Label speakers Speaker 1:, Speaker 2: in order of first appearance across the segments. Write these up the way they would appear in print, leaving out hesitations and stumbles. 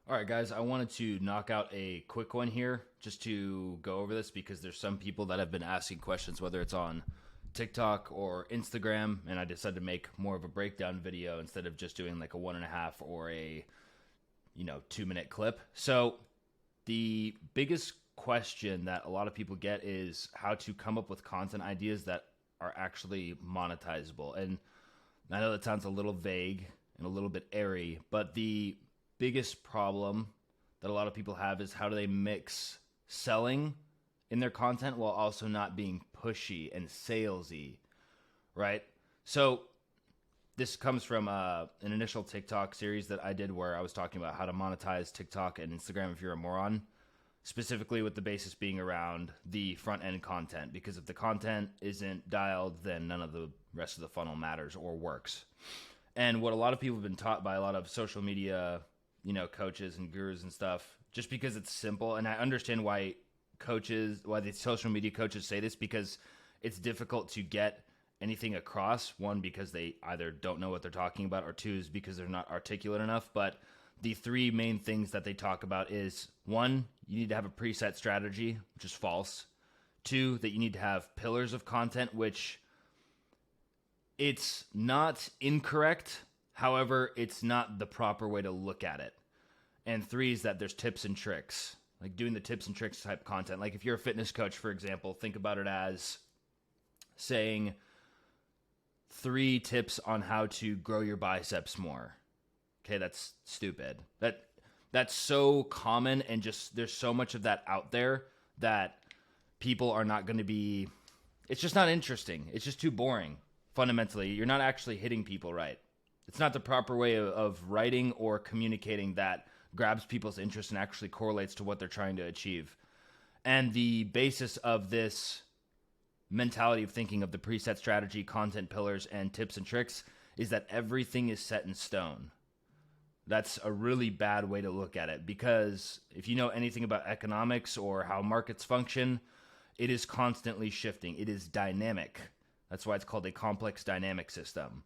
Speaker 1: All right, guys, I wanted to knock out a quick one here just to go over this because there's some people that have been asking questions, whether it's on TikTok or Instagram, and I decided to make more of a breakdown video instead of just doing like a 1.5 or a 2-minute clip. So the biggest question that a lot of people get is how to come up with content ideas that are actually monetizable. And I know that sounds a little vague and a little bit airy, but the biggest problem that a lot of people have is how do they mix selling in their content while also not being pushy and salesy, right? So this comes from an initial TikTok series that I did where I was talking about how to monetize TikTok and Instagram if you're a moron, specifically with the basis being around the front end content, because if the content isn't dialed, then none of the rest of the funnel matters or works. And what a lot of people have been taught by a lot of social media coaches and gurus and stuff, just because it's simple. And I understand why the social media coaches say this, because it's difficult to get anything across. One, because they either don't know what they're talking about, or two, is because they're not articulate enough. But the three main things that they talk about is, one, you need to have a preset strategy, which is false. Two, that you need to have pillars of content, which it's not incorrect. However, it's not the proper way to look at it. And three is that there's tips and tricks, like doing the tips and tricks type content. Like if you're a fitness coach, for example, think about it as saying 3 tips on how to grow your biceps more. Okay, that's stupid. That's so common, and just there's so much of that out there that people are not going to be. It's just not interesting. It's just too boring. Fundamentally, you're not actually hitting people right. It's not the proper way of writing or communicating that grabs people's interest and actually correlates to what they're trying to achieve. And the basis of this mentality of thinking of the preset strategy, content pillars, and tips and tricks is that everything is set in stone. That's a really bad way to look at it, because if you know anything about economics or how markets function, it is constantly shifting. It is dynamic. That's why it's called a complex dynamic system.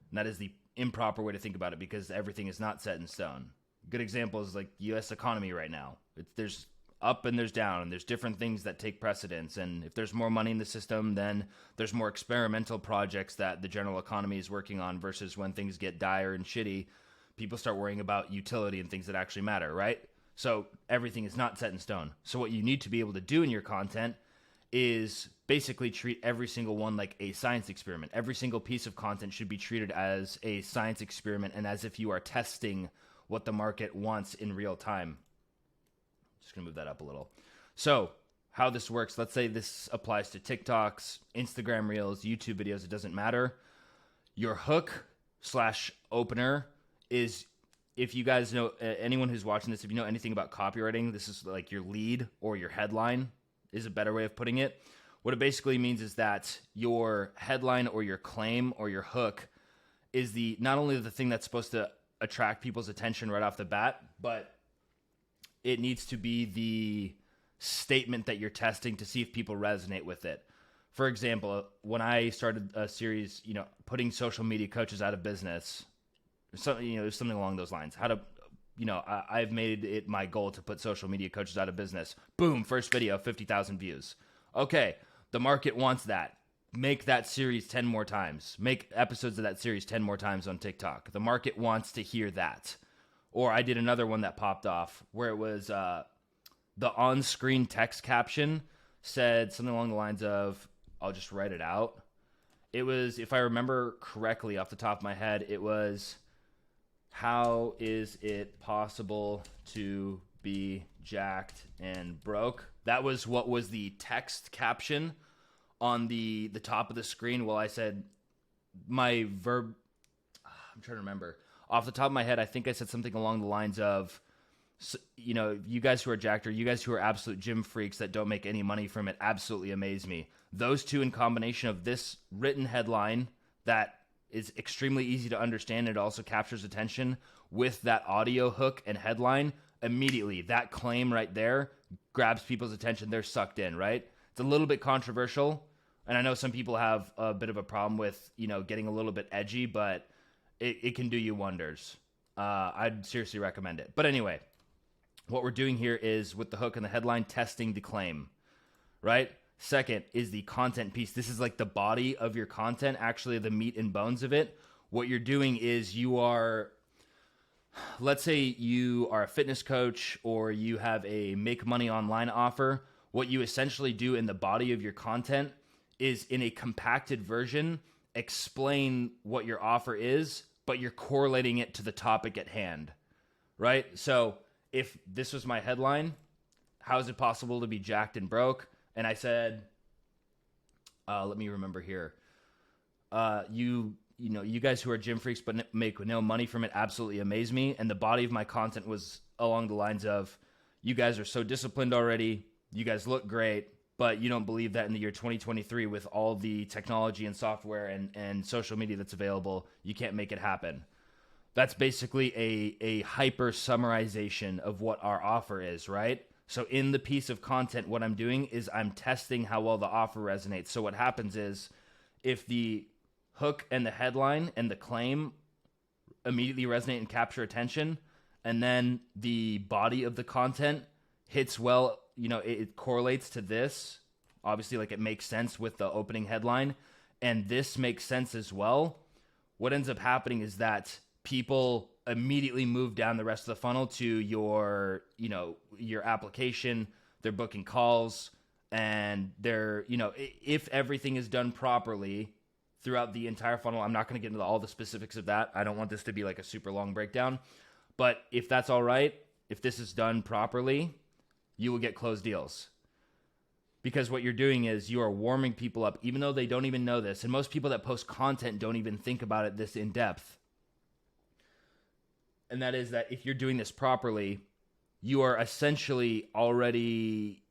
Speaker 1: And that is the improper way to think about it, because everything is not set in stone. Good example is like the U.S. economy right now. There's up and there's down, and there's different things that take precedence. And if there's more money in the system, then there's more experimental projects that the general economy is working on, versus when things get dire and shitty, people start worrying about utility and things that actually matter, right? So everything is not set in stone. So what you need to be able to do in your content is basically treat every single one like a science experiment. Every single piece of content should be treated as a science experiment, and as if you are testing what the market wants in real time. Just gonna move that up a little. So how this works, let's say this applies to TikToks, Instagram Reels, YouTube videos, it doesn't matter. Your hook slash opener is, if you guys know, anyone who's watching this, if you know anything about copywriting, this is like your lead or your headline is a better way of putting it. What it basically means is that your headline or your claim or your hook is not only the thing that's supposed to attract people's attention right off the bat, but it needs to be the statement that you're testing to see if people resonate with it. For example, when I started a series, putting social media coaches out of business, something along those lines. How to, I've made it my goal to put social media coaches out of business. Boom, first video, 50,000 views. Okay, the market wants that. Make that series 10 more times. Make episodes of that series 10 more times on TikTok. The market wants to hear that. Or I did another one that popped off where it was the on-screen text caption said something along the lines of, I'll just write it out. It was, if I remember correctly off the top of my head, it was, how is it possible to be jacked and broke? That was what was the text caption on the top of the screen. Well, I said my verb, I'm trying to remember. Off the top of my head, I think I said something along the lines of, you guys who are jacked, or you guys who are absolute gym freaks that don't make any money from it, absolutely amaze me. Those two in combination of this written headline that is extremely easy to understand, it also captures attention, with that audio hook and headline, immediately that claim right there grabs people's attention. They're sucked in, right? It's a little bit controversial, and I know some people have a bit of a problem with, getting a little bit edgy, but it can do you wonders. I'd seriously recommend it. But anyway, what we're doing here is with the hook and the headline, testing the claim, right? Second is the content piece. This is like the body of your content, actually the meat and bones of it. What you're doing is let's say you are a fitness coach or you have a make money online offer. What you essentially do in the body of your content is, in a compacted version, explain what your offer is, but you're correlating it to the topic at hand, right? So if this was my headline, how is it possible to be jacked and broke? And I said, let me remember here. You guys who are gym freaks but make no money from it absolutely amaze me. And the body of my content was along the lines of, you guys are so disciplined already. You guys look great, but you don't believe that in the year 2023 with all the technology and software and social media that's available, you can't make it happen. That's basically a hyper summarization of what our offer is, right? So in the piece of content, what I'm doing is I'm testing how well the offer resonates. So what happens is, if the hook and the headline and the claim immediately resonate and capture attention, and then the body of the content hits well, it correlates to this. Obviously, like, it makes sense with the opening headline, and this makes sense as well. What ends up happening is that people immediately move down the rest of the funnel to your application. They're booking calls, and they're, if everything is done properly throughout the entire funnel. I'm not going to get into all the specifics of that. I don't want this to be like a super long breakdown, but if that's all right, if this is done properly, you will get closed deals. Because what you're doing is you are warming people up, even though they don't even know this. And most people that post content don't even think about it this in depth. And that is that if you're doing this properly, you are essentially already,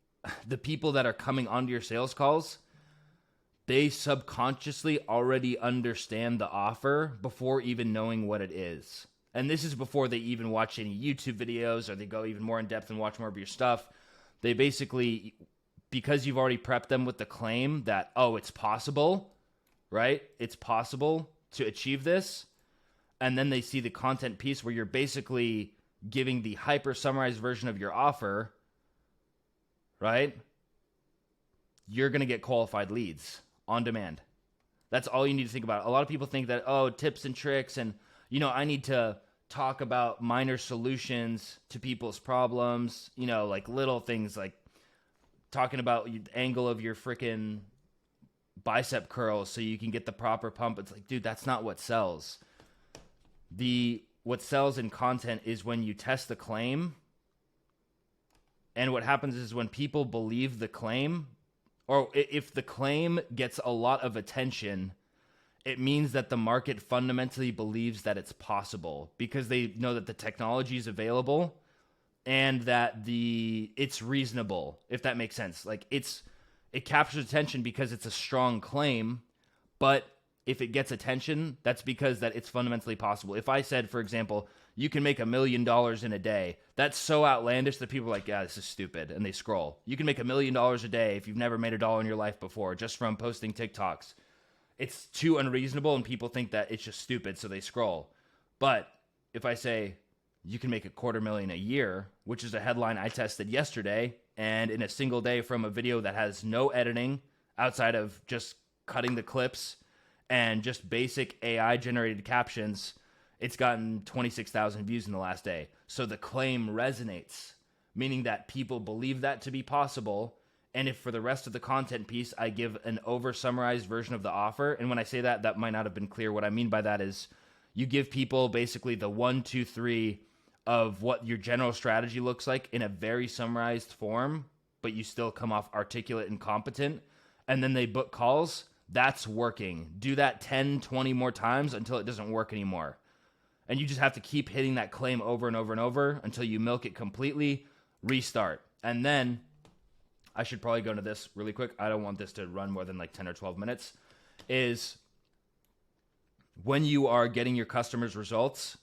Speaker 1: the people that are coming onto your sales calls, they subconsciously already understand the offer before even knowing what it is. And this is before they even watch any YouTube videos or they go even more in depth and watch more of your stuff. They basically, because you've already prepped them with the claim that, oh, it's possible, right? It's possible to achieve this. And then they see the content piece where you're basically giving the hyper summarized version of your offer, right? You're going to get qualified leads on demand. That's all you need to think about. A lot of people think that, oh, tips and tricks, and, I need to talk about minor solutions to people's problems, like little things like talking about the angle of your freaking bicep curls so you can get the proper pump. It's like, dude, that's not what sells. What sells in content is when you test the claim, and what happens is when people believe the claim, or if the claim gets a lot of attention, it means that the market fundamentally believes that it's possible because they know that the technology is available and that it's reasonable, if that makes sense. Like, it captures attention because it's a strong claim, but if it gets attention, that's because that it's fundamentally possible. If I said, for example, you can make $1 million in a day, that's so outlandish that people are like, yeah, this is stupid, and they scroll. You can make $1 million a day if you've never made $1 in your life before, just from posting TikToks. It's too unreasonable, and people think that it's just stupid, so they scroll. But if I say you can make $250,000 a year, which is a headline I tested yesterday, and in a single day from a video that has no editing outside of just cutting the clips and just basic AI-generated captions, it's gotten 26,000 views in the last day. So the claim resonates, meaning that people believe that to be possible. And if for the rest of the content piece, I give an over-summarized version of the offer, and when I say that, that might not have been clear. What I mean by that is you give people basically the 1, 2, 3 of what your general strategy looks like in a very summarized form, but you still come off articulate and competent, and then they book calls. That's working. Do that 10, 20 more times until it doesn't work anymore. And you just have to keep hitting that claim over and over and over until you milk it completely, restart. And then, I should probably go into this really quick. I don't want this to run more than like 10 or 12 minutes. Is when you are getting your customers' results,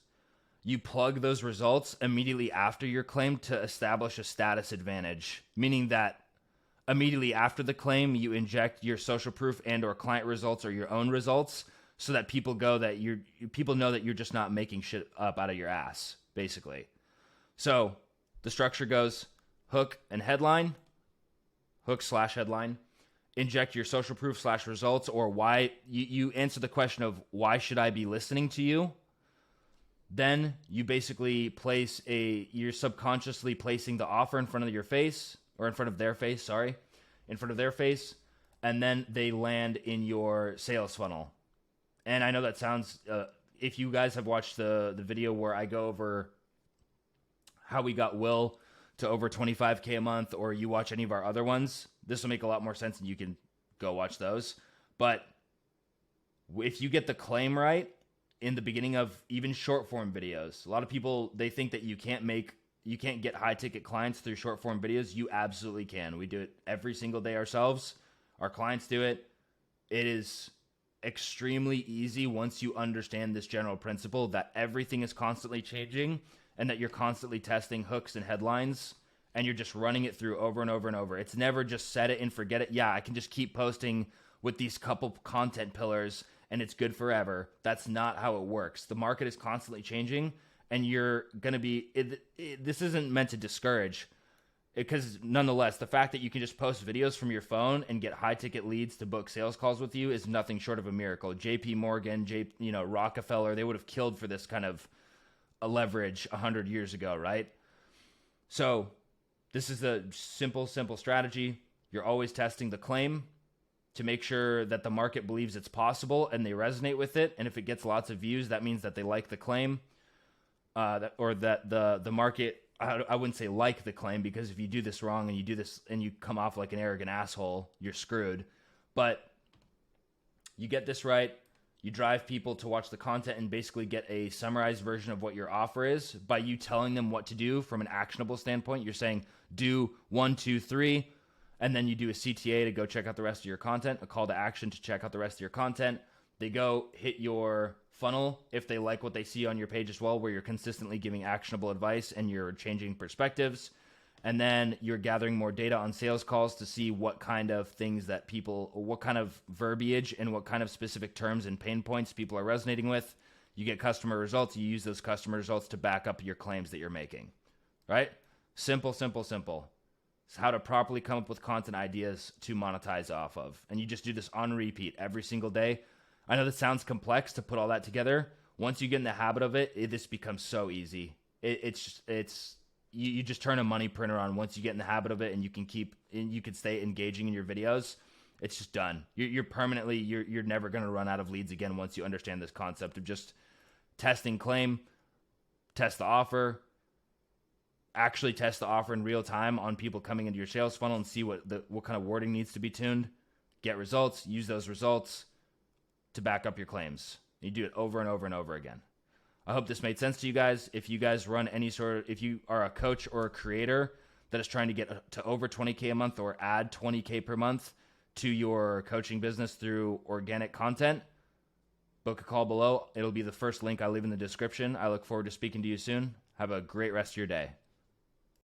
Speaker 1: you plug those results immediately after your claim to establish a status advantage, meaning that immediately after the claim, you inject your social proof and or client results or your own results so that people know that you're just not making shit up out of your ass, basically. So The structure goes hook and headline, hook/headline, inject your social proof/results, or why you answer the question of why should I be listening to you. Then you basically you're subconsciously placing the offer in front of your face, or in front of their face, sorry, in front of their face, and then they land in your sales funnel. And I know that sounds, if you guys have watched the video where I go over how we got Will to over 25K a month, or you watch any of our other ones, this will make a lot more sense and you can go watch those. But if you get the claim right in the beginning of even short form videos, a lot of people, they think that you can't get high ticket clients through short form videos. You absolutely can. We do it every single day ourselves. Our clients do it. It is extremely easy once you understand this general principle that everything is constantly changing and that you're constantly testing hooks and headlines, and you're just running it through over and over and over. It's never just set it and forget it. Yeah, I can just keep posting with these couple content pillars and it's good forever. That's not how it works. The market is constantly changing, and you're going to be, this isn't meant to discourage, because nonetheless, the fact that you can just post videos from your phone and get high ticket leads to book sales calls with you is nothing short of a miracle. JP Morgan, Rockefeller, they would have killed for this kind of a leverage 100 years ago, right? So this is a simple strategy. You're always testing the claim to make sure that the market believes it's possible and they resonate with it. And if it gets lots of views, that means that they like the claim, or that the market, I wouldn't say like the claim, because if you do this wrong and you do this and you come off like an arrogant asshole, you're screwed. But you get this right, you drive people to watch the content and basically get a summarized version of what your offer is by you telling them what to do from an actionable standpoint. You're saying do 1, 2, 3, and then you do a CTA to go check out the rest of your content, a call to action to check out the rest of your content. They go hit your funnel if they like what they see on your page as well, where you're consistently giving actionable advice and you're changing perspectives. And then you're gathering more data on sales calls to see what kind of things that people, or what kind of verbiage and what kind of specific terms and pain points people are resonating with. You get customer results. You use those customer results to back up your claims that you're making, right? Simple. It's how to properly come up with content ideas to monetize off of. And you just do this on repeat every single day. I know this sounds complex to put all that together. Once you get in the habit of it, this becomes so easy. You just turn a money printer on once you get in the habit of it, and you can stay engaging in your videos. It's just done. You're permanently, you're never going to run out of leads again once you understand this concept of just testing claim, test the offer, actually test the offer in real time on people coming into your sales funnel and see what kind of wording needs to be tuned, get results, use those results to back up your claims. You do it over and over and over again. I hope this made sense to you guys. If you guys run if you are a coach or a creator that is trying to get to over 20K a month or add 20K per month to your coaching business through organic content, book a call below. It'll be the first link I leave in the description. I look forward to speaking to you soon. Have a great rest of your day.